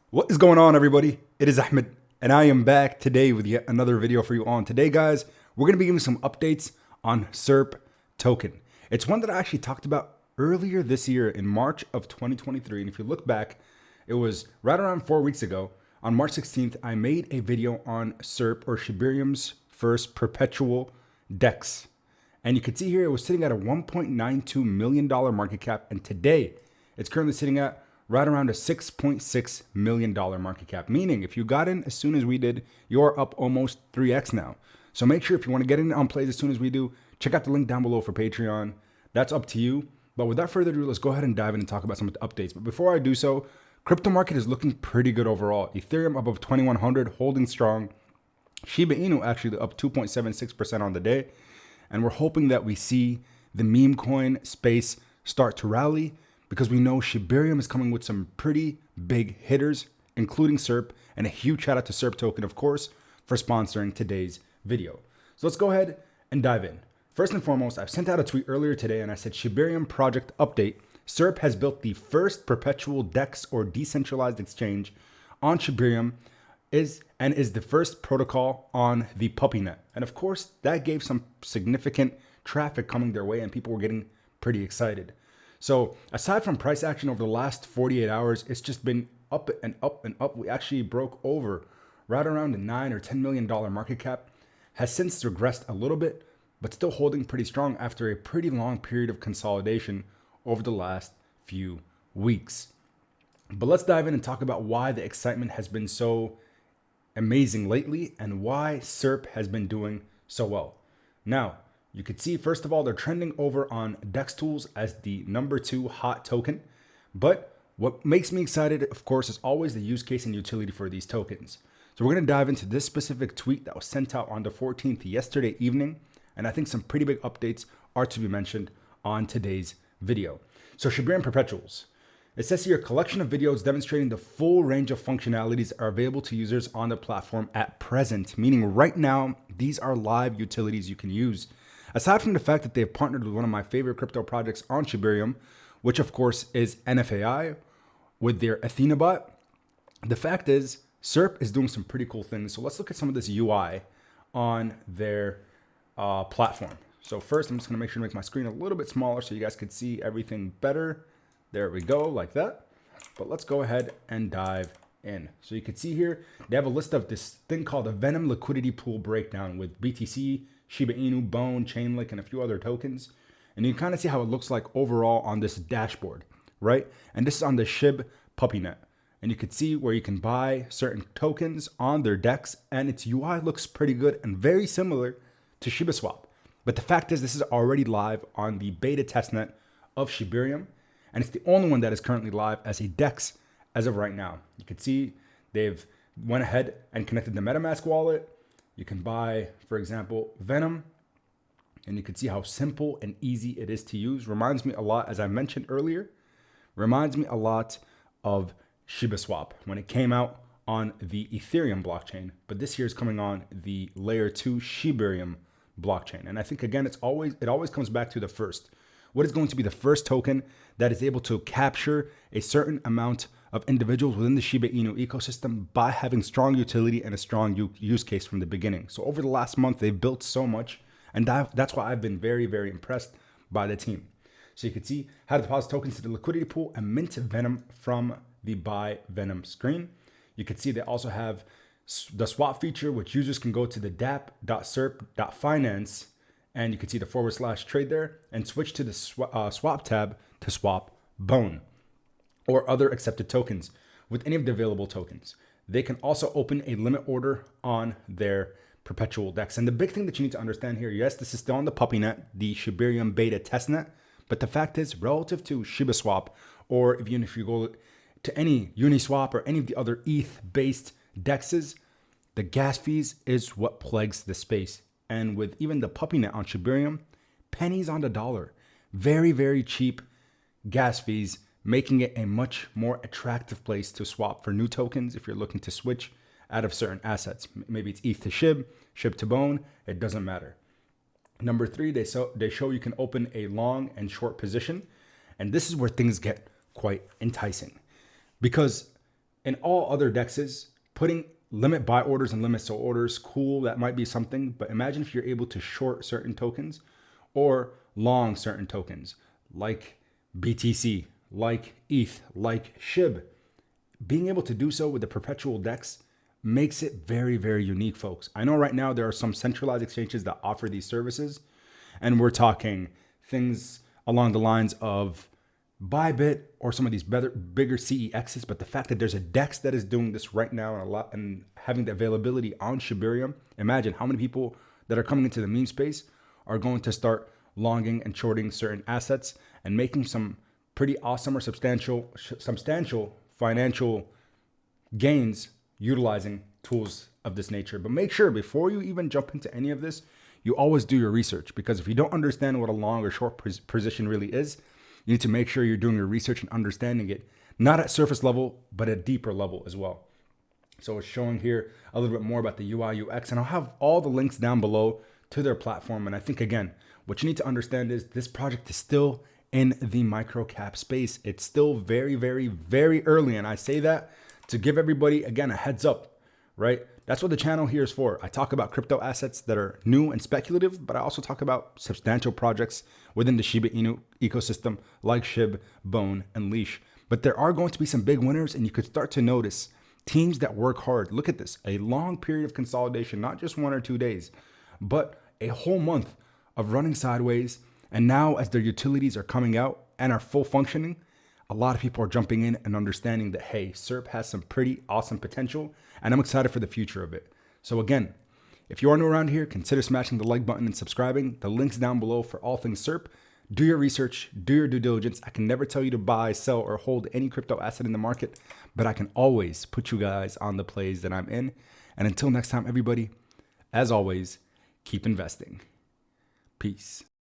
What is going on, everybody? It is Ahmed, and I am back today with yet another video for you on. Today, guys, we're going to be giving some updates on Serp token. It's one that I actually talked about earlier this year in March of 2023. And if you look back, it was right around 4 weeks ago. On March 16th, I made a video on Serp, or Shibarium's first perpetual DEX. And you can see here it was sitting at a $1.92 million market cap. And today, it's currently sitting at right around a $6.6 million market cap. Meaning, if you got in as soon as we did, you're up almost 3x now. So make sure if you want to get in on plays as soon as we do, check out the link down below for Patreon. That's up to you. But without further ado, let's go ahead and dive in and talk about some of the updates. But before I do so, crypto market is looking pretty good overall. Ethereum above 2100, holding strong. SHIBAINU actually up 2.76% on the day. And we're hoping that we see the meme coin space start to rally, because we know Shibarium is coming with some pretty big hitters, including Serp, and a huge shout out to Serp token, of course, for sponsoring today's video. So let's go ahead and dive in. First and foremost, I've sent out a tweet earlier today and I said Shibarium project update. Serp has built the first perpetual DEX, or decentralized exchange, on Shibarium is the first protocol on the PuppyNet. And of course, that gave some significant traffic coming their way and people were getting pretty excited. So aside from price action over the last 48 hours, it's just been up and up and up. We actually broke over right around a $9 or $10 million market cap, has since regressed a little bit, but still holding pretty strong after a pretty long period of consolidation over the last few weeks. But let's dive in and talk about why the excitement has been so amazing lately and why Serp has been doing so well. Now, you could see, first of all, they're trending over on DEX Tools as the #2 hot token. But what makes me excited, of course, is always the use case and utility for these tokens. So we're going to dive into this specific tweet that was sent out on the 14th yesterday evening. And I think some pretty big updates are to be mentioned on today's video. So Shibarium Perpetuals. It says here, a collection of videos demonstrating the full range of functionalities are available to users on the platform at present, meaning right now, these are live utilities you can use. Aside from the fact that they've partnered with one of my favorite crypto projects on Shibarium, which of course is NFAI, with their AthenaBot, the fact is Serp is doing some pretty cool things. So let's look at some of this UI on their platform. So first, I'm just gonna make sure to make my screen a little bit smaller so you guys could see everything better. There we go, like that. But let's go ahead and dive in. So you can see here, they have a list of this thing called the Venom Liquidity Pool Breakdown with BTC, SHIBAINU, Bone, Chainlink, and a few other tokens. And you can kind of see how it looks like overall on this dashboard, right? And this is on the SHIB PuppyNet. And you can see where you can buy certain tokens on their DEX, and its UI looks pretty good and very similar to ShibaSwap. But the fact is, this is already live on the beta testnet of Shibarium, and it's the only one that is currently live as a DEX as of right now. You can see they've went ahead and connected the MetaMask wallet. You can buy, for example, Venom, and you can see how simple and easy it is to use. Reminds me a lot, as I mentioned earlier, reminds me a lot of ShibaSwap when it came out on the Ethereum blockchain, but this year is coming on the layer 2 Shibarium blockchain. And I think, again, it always comes back to the first. What is going to be the first token that is able to capture a certain amount of individuals within the Shiba Inu ecosystem by having strong utility and a strong use case from the beginning. So over the last month, they've built so much, and that's why I've been very, very impressed by the team. So you can see how to deposit tokens to the liquidity pool and mint Venom from the buy Venom screen. You can see they also have the swap feature, which users can go to the dap.serp.finance, and you can see the /trade there and switch to the swap tab to swap Bone or other accepted tokens with any of the available tokens. They can also open a limit order on their perpetual DEX. And the big thing that you need to understand here, yes, this is still on the PuppyNet, the Shibarium beta testnet, but the fact is, relative to ShibaSwap, or even if you go to any Uniswap or any of the other ETH-based DEXs, the gas fees is what plagues the space. And with even the PuppyNet on Shibarium, pennies on the dollar. Very, very cheap gas fees, making it a much more attractive place to swap for new tokens if you're looking to switch out of certain assets. Maybe it's ETH to SHIB, SHIB to Bone, it doesn't matter. Number 3, they show you can open a long and short position. And this is where things get quite enticing, because In all other dexes, putting limit buy orders and limit sell orders, cool, that might be something. But imagine if you're able to short certain tokens or long certain tokens like BTC, like ETH, like SHIB. Being able to do so with the perpetual DEX makes it very, very unique, folks. I know right now there are some centralized exchanges that offer these services, and we're talking things along the lines of Bybit or some of these bigger CEXs. But the fact that there's a DEX that is doing this right now and having the availability on Shibarium, imagine how many people that are coming into the meme space are going to start longing and shorting certain assets and making some pretty awesome or substantial financial gains utilizing tools of this nature. But make sure before you even jump into any of this, you always do your research, because if you don't understand what a long or short position really is, you need to make sure you're doing your research and understanding it, not at surface level, but at deeper level as well. So it's showing here a little bit more about the UI UX, and I'll have all the links down below to their platform. And I think, again, what you need to understand is this project is still in the micro cap space. It's still very, very, very early. And I say that to give everybody, again, a heads up, right? That's what the channel here is for. I talk about crypto assets that are new and speculative, but I also talk about substantial projects within the Shiba Inu ecosystem like SHIB, Bone, and Leash. But there are going to be some big winners, and you could start to notice teams that work hard. Look at this, a long period of consolidation, not just 1 or 2 days, but a whole month of running sideways. And now as their utilities are coming out and are full functioning, a lot of people are jumping in and understanding that, hey, Serp has some pretty awesome potential, and I'm excited for the future of it. So again, if you are new around here, consider smashing the like button and subscribing. The link's down below for all things Serp. Do your research, do your due diligence. I can never tell you to buy, sell, or hold any crypto asset in the market, but I can always put you guys on the plays that I'm in. And until next time, everybody, as always, keep investing. Peace.